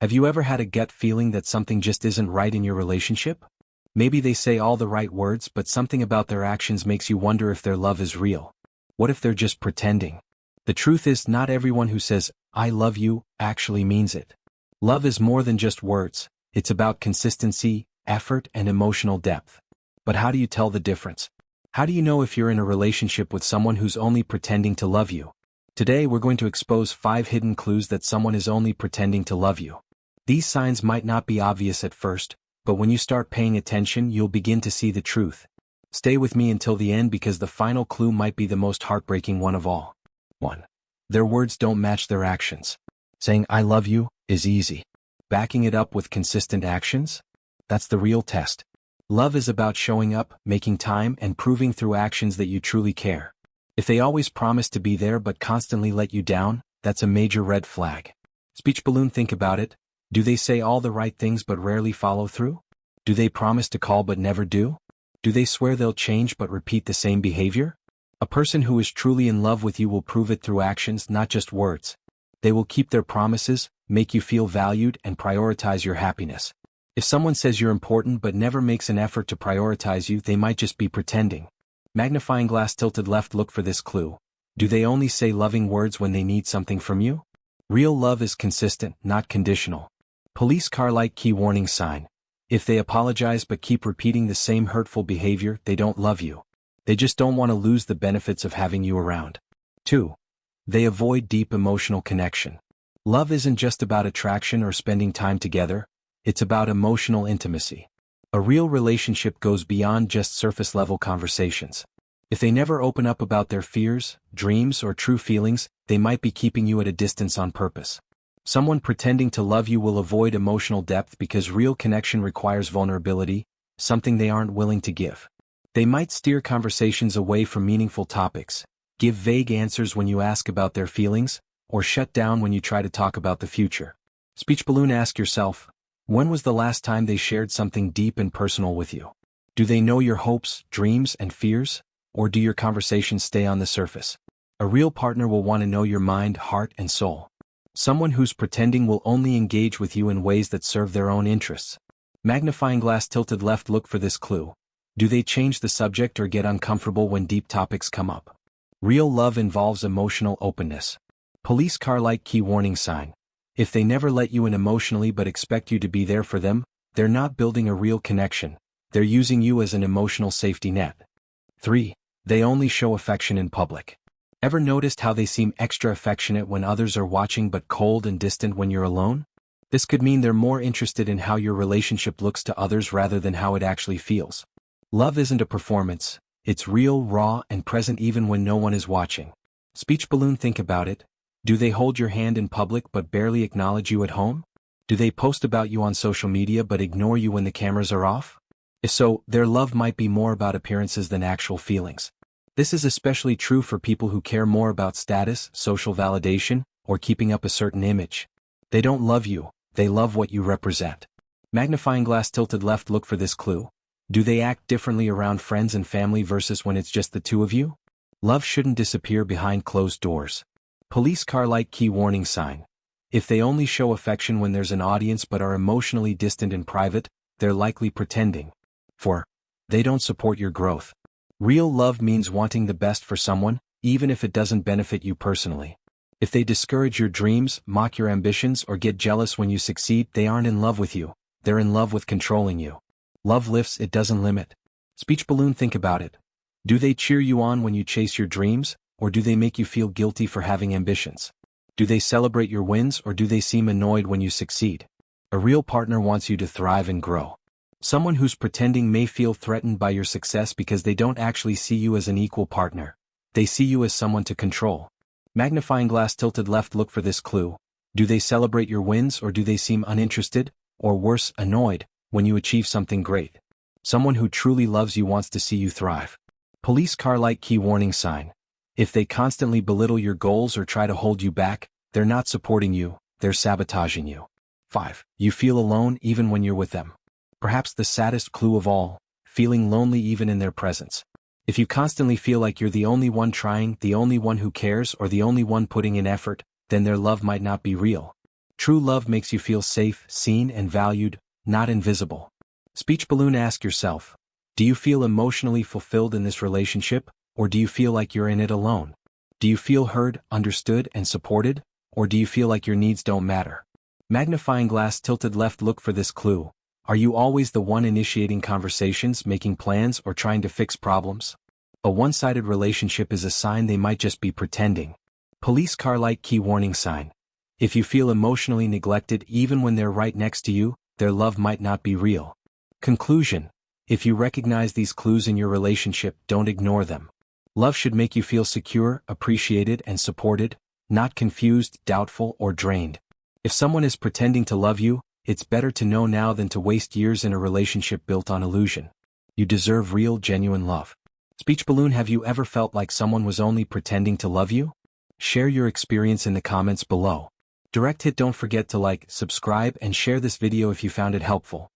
Have you ever had a gut feeling that something just isn't right in your relationship? Maybe they say all the right words, but something about their actions makes you wonder if their love is real. What if they're just pretending? The truth is, not everyone who says, "I love you," actually means it. Love is more than just words. It's about consistency, effort, and emotional depth. But how do you tell the difference? How do you know if you're in a relationship with someone who's only pretending to love you? Today we're going to expose 5 hidden clues that someone is only pretending to love you. These signs might not be obvious at first, but when you start paying attention, you'll begin to see the truth. Stay with me until the end because the final clue might be the most heartbreaking one of all. 1. Their words don't match their actions. Saying "I love you" is easy. Backing it up with consistent actions? That's the real test. Love is about showing up, making time, and proving through actions that you truly care. If they always promise to be there but constantly let you down, that's a major red flag. Speech balloon, think about it. Do they say all the right things but rarely follow through? Do they promise to call but never do? Do they swear they'll change but repeat the same behavior? A person who is truly in love with you will prove it through actions, not just words. They will keep their promises, make you feel valued, and prioritize your happiness. If someone says you're important but never makes an effort to prioritize you, they might just be pretending. Magnifying glass tilted left, look for this clue. Do they only say loving words when they need something from you? Real love is consistent, not conditional. Police car light, key warning sign. If they apologize but keep repeating the same hurtful behavior, they don't love you. They just don't want to lose the benefits of having you around. 2. They avoid deep emotional connection. Love isn't just about attraction or spending time together, it's about emotional intimacy. A real relationship goes beyond just surface-level conversations. If they never open up about their fears, dreams, or true feelings, they might be keeping you at a distance on purpose. Someone pretending to love you will avoid emotional depth because real connection requires vulnerability, something they aren't willing to give. They might steer conversations away from meaningful topics, give vague answers when you ask about their feelings, or shut down when you try to talk about the future. Speech balloon, ask yourself, when was the last time they shared something deep and personal with you? Do they know your hopes, dreams, and fears, or do your conversations stay on the surface? A real partner will want to know your mind, heart, and soul. Someone who's pretending will only engage with you in ways that serve their own interests. Magnifying glass tilted left, look for this clue. Do they change the subject or get uncomfortable when deep topics come up? Real love involves emotional openness. Police car light, key warning sign. If they never let you in emotionally but expect you to be there for them, they're not building a real connection. They're using you as an emotional safety net. 3. They only show affection in public. Ever noticed how they seem extra affectionate when others are watching but cold and distant when you're alone? This could mean they're more interested in how your relationship looks to others rather than how it actually feels. Love isn't a performance, it's real, raw, and present even when no one is watching. Speech balloon, think about it. Do they hold your hand in public but barely acknowledge you at home? Do they post about you on social media but ignore you when the cameras are off? If so, their love might be more about appearances than actual feelings. This is especially true for people who care more about status, social validation, or keeping up a certain image. They don't love you, they love what you represent. Magnifying glass tilted left, look for this clue. Do they act differently around friends and family versus when it's just the two of you? Love shouldn't disappear behind closed doors. Police car light, key warning sign. If they only show affection when there's an audience but are emotionally distant in private, they're likely pretending. 4. They don't support your growth. Real love means wanting the best for someone, even if it doesn't benefit you personally. If they discourage your dreams, mock your ambitions, or get jealous when you succeed, they aren't in love with you, they're in love with controlling you. Love lifts, it doesn't limit. Speech balloon, think about it. Do they cheer you on when you chase your dreams, or do they make you feel guilty for having ambitions? Do they celebrate your wins, or do they seem annoyed when you succeed? A real partner wants you to thrive and grow. Someone who's pretending may feel threatened by your success because they don't actually see you as an equal partner. They see you as someone to control. Magnifying glass tilted left, look for this clue. Do they celebrate your wins, or do they seem uninterested, or worse, annoyed, when you achieve something great? Someone who truly loves you wants to see you thrive. Police car light, key warning sign. If they constantly belittle your goals or try to hold you back, they're not supporting you, they're sabotaging you. 5. You feel alone even when you're with them. Perhaps the saddest clue of all, feeling lonely even in their presence. If you constantly feel like you're the only one trying, the only one who cares, or the only one putting in effort, then their love might not be real. True love makes you feel safe, seen, and valued, not invisible. Speech balloon. Ask yourself, do you feel emotionally fulfilled in this relationship, or do you feel like you're in it alone? Do you feel heard, understood, and supported, or do you feel like your needs don't matter? Magnifying glass tilted left. Look for this clue. Are you always the one initiating conversations, making plans, or trying to fix problems? A one-sided relationship is a sign they might just be pretending. Police car light. Key warning sign. If you feel emotionally neglected even when they're right next to you, their love might not be real. Conclusion. If you recognize these clues in your relationship, don't ignore them. Love should make you feel secure, appreciated, and supported, not confused, doubtful, or drained. If someone is pretending to love you, it's better to know now than to waste years in a relationship built on illusion. You deserve real, genuine love. Speech balloon. Have you ever felt like someone was only pretending to love you? Share your experience in the comments below. Direct hit. Don't forget to like, subscribe, and share this video if you found it helpful.